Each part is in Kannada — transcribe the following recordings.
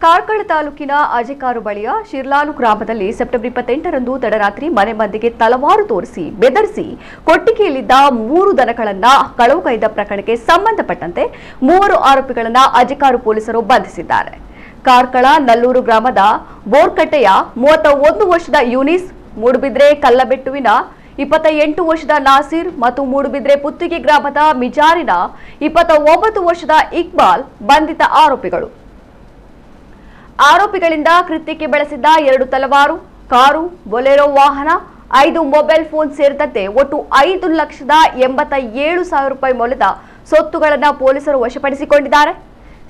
ಕಾರ್ಕಳ ತಾಲೂಕಿನ ಅಜೆಕಾರು ಬಳಿಯ ಶಿರ್ಲಾಲು ಗ್ರಾಮದಲ್ಲಿ ಸೆಪ್ಟೆಂಬರ್ 28ರಂದು ತಡರಾತ್ರಿ ಮನೆ ಮಂದಿಗೆ ತಲವಾರು ತೋರಿಸಿ ಬೆದರಿಸಿ ಕೊಟ್ಟಿಗೆಯಲ್ಲಿದ್ದ 3 ದನಗಳನ್ನು ಕಳವುಗೈದ ಪ್ರಕರಣಕ್ಕೆ ಸಂಬಂಧಪಟ್ಟಂತೆ 3 ಆರೋಪಿಗಳನ್ನು ಅಜೆಕಾರು ಪೊಲೀಸರು ಬಂಧಿಸಿದ್ದಾರೆ. ಕಾರ್ಕಳ ನಲ್ಲೂರು ಗ್ರಾಮದ ಬೋರ್ಕಟ್ಟೆಯ 31 ವರ್ಷದ ಯೂನಿಸ್, ಮೂಡುಬಿದ್ರೆ ಕಲ್ಲಬೆಟ್ಟುವಿನ 28 ವರ್ಷದ ನಾಸಿರ್ ಮತ್ತು ಮೂಡುಬಿದ್ರೆ ಪುತ್ತಿಗೆ ಗ್ರಾಮದ ಮಿಜಾರಿನ 29 ವರ್ಷದ ಇಕ್ಬಾಲ್ ಬಂಧಿತ ಆರೋಪಿಗಳು. ಆರೋಪಿಗಳಿಂದ ಕೃತ್ಯಕ್ಕೆ ಬಳಸಿದ್ದ 2 ತಲವಾರು, ಕಾರು, ಬೊಲೆರೋ ವಾಹನ, 5 ಮೊಬೈಲ್ ಫೋನ್ ಸೇರಿದಂತೆ ಒಟ್ಟು 5,87,000 ರೂಪಾಯಿ ಮೌಲ್ಯದ ಸೊತ್ತುಗಳನ್ನು ಪೊಲೀಸರು ವಶಪಡಿಸಿಕೊಂಡಿದ್ದಾರೆ.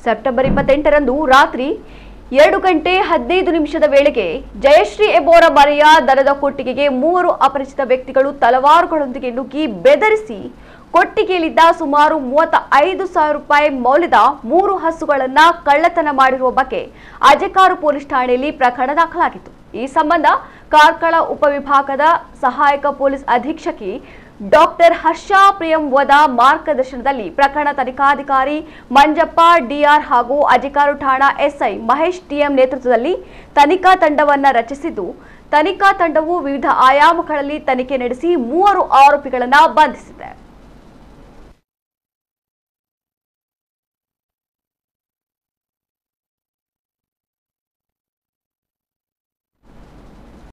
ಸೆಪ್ಟೆಂಬರ್ 28ರಂದು ರಾತ್ರಿ 2:15 ವೇಳೆಗೆ ಜಯಶ್ರೀ ಎಂಬುವರ ಮನೆಯ ದನದ ಕೊಟ್ಟಿಗೆಗೆ 3 ಅಪರಿಚಿತ ವ್ಯಕ್ತಿಗಳು ತಲವಾರುಗಳೊಂದಿಗೆ ನುಗ್ಗಿ ಬೆದರಿಸಿ ಕೊಟ್ಟಿಗೆಯಲ್ಲಿದ್ದ ಸುಮಾರು 35,000 ರೂಪಾಯಿ ಮೌಲ್ಯದ 3 ಹಸುಗಳನ್ನು ಕಳ್ಳತನ ಮಾಡಿರುವ ಬಗ್ಗೆ ಅಜೆಕಾರು ಪೊಲೀಸ್ ಠಾಣೆಯಲ್ಲಿ ಪ್ರಕರಣ ದಾಖಲಾಗಿತ್ತು. ಈ ಸಂಬಂಧ ಕಾರ್ಕಳ ಉಪವಿಭಾಗದ ಸಹಾಯಕ ಪೊಲೀಸ್ ಅಧೀಕ್ಷಕಿ ಡಾಕ್ಟರ್ ಹರ್ಷಾ ಪ್ರಿಯಂವದ ಮಾರ್ಗದರ್ಶನದಲ್ಲಿ ಪ್ರಕರಣ ತನಿಖಾಧಿಕಾರಿ ಮಂಜಪ್ಪ ಡಿಆರ್ ಹಾಗೂ ಅಜೆಕಾರು ಠಾಣಾ ಎಸ್ಐ ಮಹೇಶ್ ಟಿಎಂ ನೇತೃತ್ವದಲ್ಲಿ ತನಿಖಾ ತಂಡವನ್ನು ರಚಿಸಿದ್ದು, ತನಿಖಾ ತಂಡವು ವಿವಿಧ ಆಯಾಮಗಳಲ್ಲಿ ತನಿಖೆ ನಡೆಸಿ 3 ಆರೋಪಿಗಳನ್ನು ಬಂಧಿಸಿದೆ.